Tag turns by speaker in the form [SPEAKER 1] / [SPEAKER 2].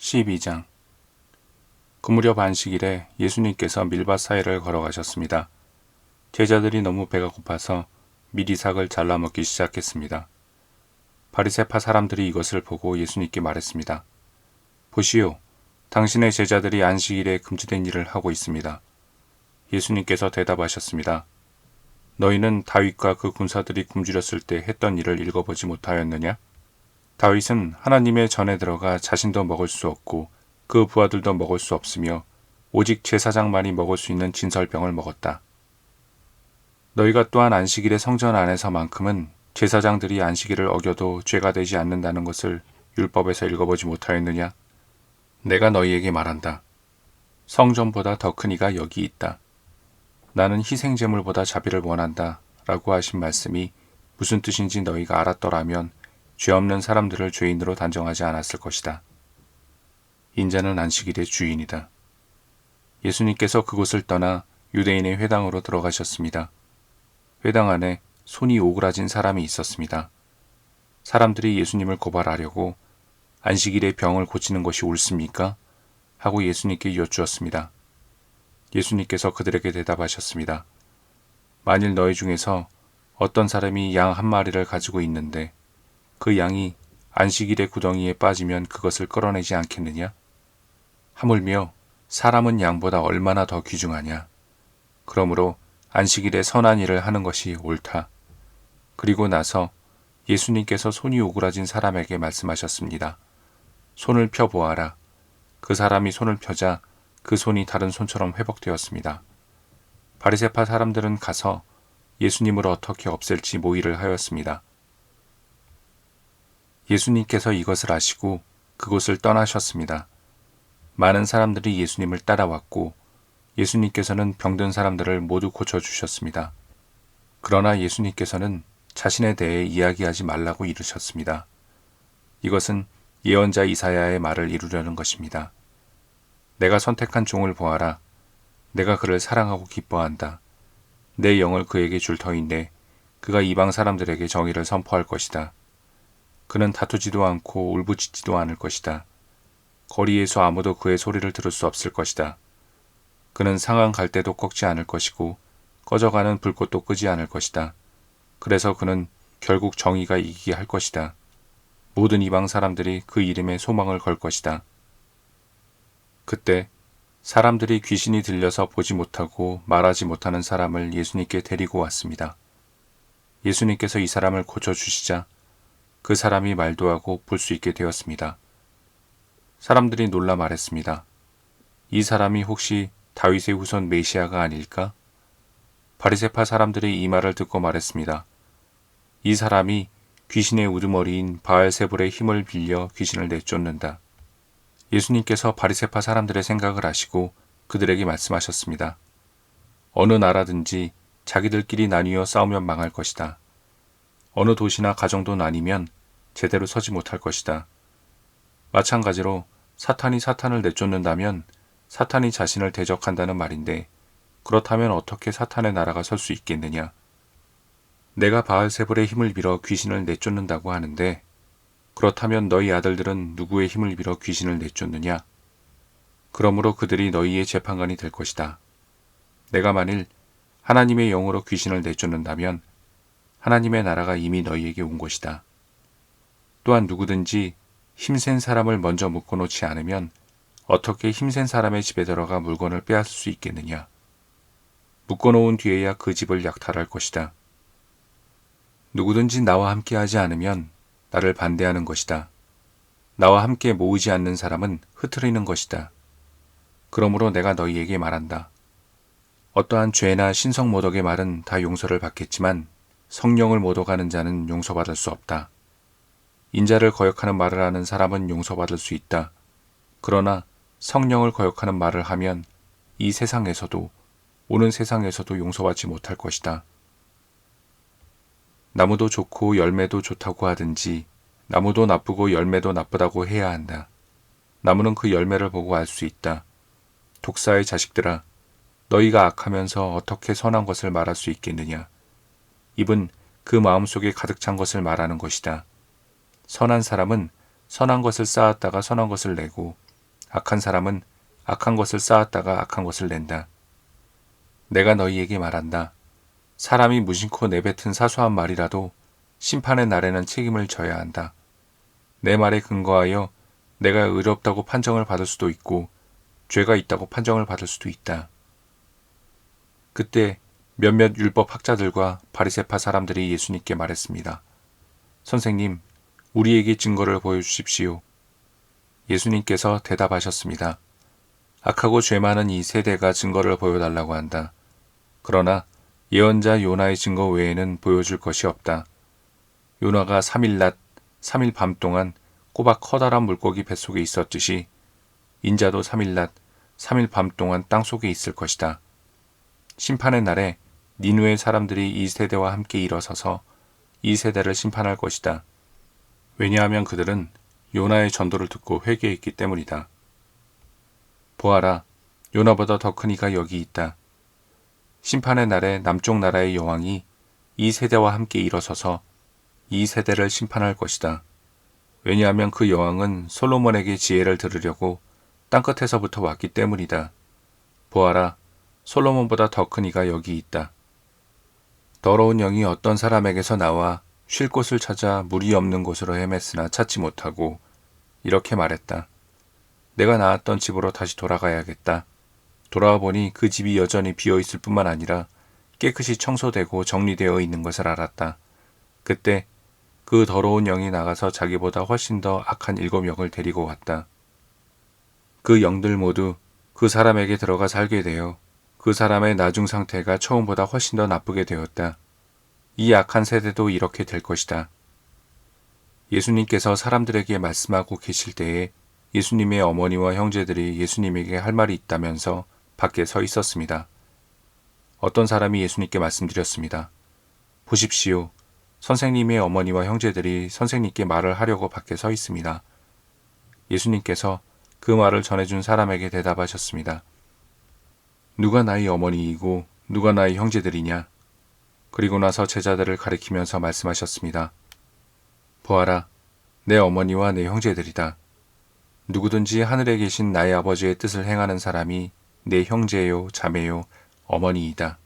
[SPEAKER 1] 12장. 그 무렵 안식일에 예수님께서 밀밭 사이를 걸어가셨습니다. 제자들이 너무 배가 고파서 미리삭을 잘라 먹기 시작했습니다. 바리새파 사람들이 이것을 보고 예수님께 말했습니다. 보시오, 당신의 제자들이 안식일에 금지된 일을 하고 있습니다. 예수님께서 대답하셨습니다. 너희는 다윗과 그 군사들이 굶주렸을 때 했던 일을 읽어보지 못하였느냐? 다윗은 하나님의 전에 들어가 자신도 먹을 수 없고 그 부하들도 먹을 수 없으며 오직 제사장만이 먹을 수 있는 진설병을 먹었다. 너희가 또한 안식일의 성전 안에서만큼은 제사장들이 안식일을 어겨도 죄가 되지 않는다는 것을 율법에서 읽어보지 못하였느냐? 내가 너희에게 말한다. 성전보다 더 큰 이가 여기 있다. 나는 희생제물보다 자비를 원한다 라고 하신 말씀이 무슨 뜻인지 너희가 알았더라면 죄 없는 사람들을 죄인으로 단정하지 않았을 것이다. 인자는 안식일의 주인이다. 예수님께서 그곳을 떠나 유대인의 회당으로 들어가셨습니다. 회당 안에 손이 오그라진 사람이 있었습니다. 사람들이 예수님을 고발하려고 안식일에 병을 고치는 것이 옳습니까? 하고 예수님께 여쭈었습니다. 예수님께서 그들에게 대답하셨습니다. 만일 너희 중에서 어떤 사람이 양 한 마리를 가지고 있는데 그 양이 안식일의 구덩이에 빠지면 그것을 끌어내지 않겠느냐? 하물며 사람은 양보다 얼마나 더 귀중하냐? 그러므로 안식일에 선한 일을 하는 것이 옳다. 그리고 나서 예수님께서 손이 오그라진 사람에게 말씀하셨습니다. 손을 펴보아라. 그 사람이 손을 펴자 그 손이 다른 손처럼 회복되었습니다. 바리새파 사람들은 가서 예수님을 어떻게 없앨지 모의를 하였습니다. 예수님께서 이것을 아시고 그곳을 떠나셨습니다. 많은 사람들이 예수님을 따라왔고 예수님께서는 병든 사람들을 모두 고쳐주셨습니다. 그러나 예수님께서는 자신에 대해 이야기하지 말라고 이르셨습니다. 이것은 예언자 이사야의 말을 이루려는 것입니다. 내가 선택한 종을 보아라. 내가 그를 사랑하고 기뻐한다. 내 영을 그에게 줄 터인데 그가 이방 사람들에게 정의를 선포할 것이다. 그는 다투지도 않고 울부짖지도 않을 것이다. 거리에서 아무도 그의 소리를 들을 수 없을 것이다. 그는 상한 갈대도 꺾지 않을 것이고 꺼져가는 불꽃도 끄지 않을 것이다. 그래서 그는 결국 정의가 이기게 할 것이다. 모든 이방 사람들이 그 이름에 소망을 걸 것이다. 그때 사람들이 귀신이 들려서 보지 못하고 말하지 못하는 사람을 예수님께 데리고 왔습니다. 예수님께서 이 사람을 고쳐주시자 그 사람이 말도 하고 볼 수 있게 되었습니다. 사람들이 놀라 말했습니다. 이 사람이 혹시 다윗의 후손 메시아가 아닐까? 바리새파 사람들이 이 말을 듣고 말했습니다. 이 사람이 귀신의 우두머리인 바알세불의 힘을 빌려 귀신을 내쫓는다. 예수님께서 바리새파 사람들의 생각을 아시고 그들에게 말씀하셨습니다. 어느 나라든지 자기들끼리 나뉘어 싸우면 망할 것이다. 어느 도시나 가정도 나뉘면 제대로 서지 못할 것이다. 마찬가지로 사탄이 사탄을 내쫓는다면 사탄이 자신을 대적한다는 말인데 그렇다면 어떻게 사탄의 나라가 설 수 있겠느냐? 내가 바알세불의 힘을 빌어 귀신을 내쫓는다고 하는데 그렇다면 너희 아들들은 누구의 힘을 빌어 귀신을 내쫓느냐? 그러므로 그들이 너희의 재판관이 될 것이다. 내가 만일 하나님의 영으로 귀신을 내쫓는다면 하나님의 나라가 이미 너희에게 온 것이다. 또한 누구든지 힘센 사람을 먼저 묶어놓지 않으면 어떻게 힘센 사람의 집에 들어가 물건을 빼앗을 수 있겠느냐? 묶어놓은 뒤에야 그 집을 약탈할 것이다. 누구든지 나와 함께하지 않으면 나를 반대하는 것이다. 나와 함께 모이지 않는 사람은 흩트리는 것이다. 그러므로 내가 너희에게 말한다. 어떠한 죄나 신성 모독의 말은 다 용서를 받겠지만 성령을 모독하는 자는 용서받을 수 없다. 인자를 거역하는 말을 하는 사람은 용서받을 수 있다. 그러나 성령을 거역하는 말을 하면 이 세상에서도 오는 세상에서도 용서받지 못할 것이다. 나무도 좋고 열매도 좋다고 하든지 나무도 나쁘고 열매도 나쁘다고 해야 한다. 나무는 그 열매를 보고 알 수 있다. 독사의 자식들아, 너희가 악하면서 어떻게 선한 것을 말할 수 있겠느냐? 입은 그 마음속에 가득 찬 것을 말하는 것이다. 선한 사람은 선한 것을 쌓았다가 선한 것을 내고 악한 사람은 악한 것을 쌓았다가 악한 것을 낸다. 내가 너희에게 말한다. 사람이 무심코 내뱉은 사소한 말이라도 심판의 날에는 책임을 져야 한다. 내 말에 근거하여 내가 의롭다고 판정을 받을 수도 있고 죄가 있다고 판정을 받을 수도 있다. 그때 몇몇 율법 학자들과 바리새파 사람들이 예수님께 말했습니다. 선생님, 우리에게 증거를 보여주십시오. 예수님께서 대답하셨습니다. 악하고 죄 많은 이 세대가 증거를 보여달라고 한다. 그러나 예언자 요나의 증거 외에는 보여줄 것이 없다. 요나가 3일 낮, 3일 밤 동안 꼬박 커다란 물고기 뱃속에 있었듯이 인자도 3일 낮, 3일 밤 동안 땅속에 있을 것이다. 심판의 날에 니누의 사람들이 이 세대와 함께 일어서서 이 세대를 심판할 것이다. 왜냐하면 그들은 요나의 전도를 듣고 회개했기 때문이다. 보아라, 요나보다 더 큰 이가 여기 있다. 심판의 날에 남쪽 나라의 여왕이 이 세대와 함께 일어서서 이 세대를 심판할 것이다. 왜냐하면 그 여왕은 솔로몬에게 지혜를 들으려고 땅끝에서부터 왔기 때문이다. 보아라, 솔로몬보다 더 큰 이가 여기 있다. 더러운 영이 어떤 사람에게서 나와 쉴 곳을 찾아 물이 없는 곳으로 헤맸으나 찾지 못하고 이렇게 말했다. 내가 나왔던 집으로 다시 돌아가야겠다. 돌아와 보니 그 집이 여전히 비어있을 뿐만 아니라 깨끗이 청소되고 정리되어 있는 것을 알았다. 그때 그 더러운 영이 나가서 자기보다 훨씬 더 악한 7영을 데리고 왔다. 그 영들 모두 그 사람에게 들어가 살게 되어 그 사람의 나중 상태가 처음보다 훨씬 더 나쁘게 되었다. 이 악한 세대도 이렇게 될 것이다. 예수님께서 사람들에게 말씀하고 계실 때에 예수님의 어머니와 형제들이 예수님에게 할 말이 있다면서 밖에 서 있었습니다. 어떤 사람이 예수님께 말씀드렸습니다. 보십시오. 선생님의 어머니와 형제들이 선생님께 말을 하려고 밖에 서 있습니다. 예수님께서 그 말을 전해준 사람에게 대답하셨습니다. 누가 나의 어머니이고 누가 나의 형제들이냐? 그리고 나서 제자들을 가리키면서 말씀하셨습니다. 보아라, 내 어머니와 내 형제들이다. 누구든지 하늘에 계신 나의 아버지의 뜻을 행하는 사람이 내 형제요, 자매요, 어머니이다.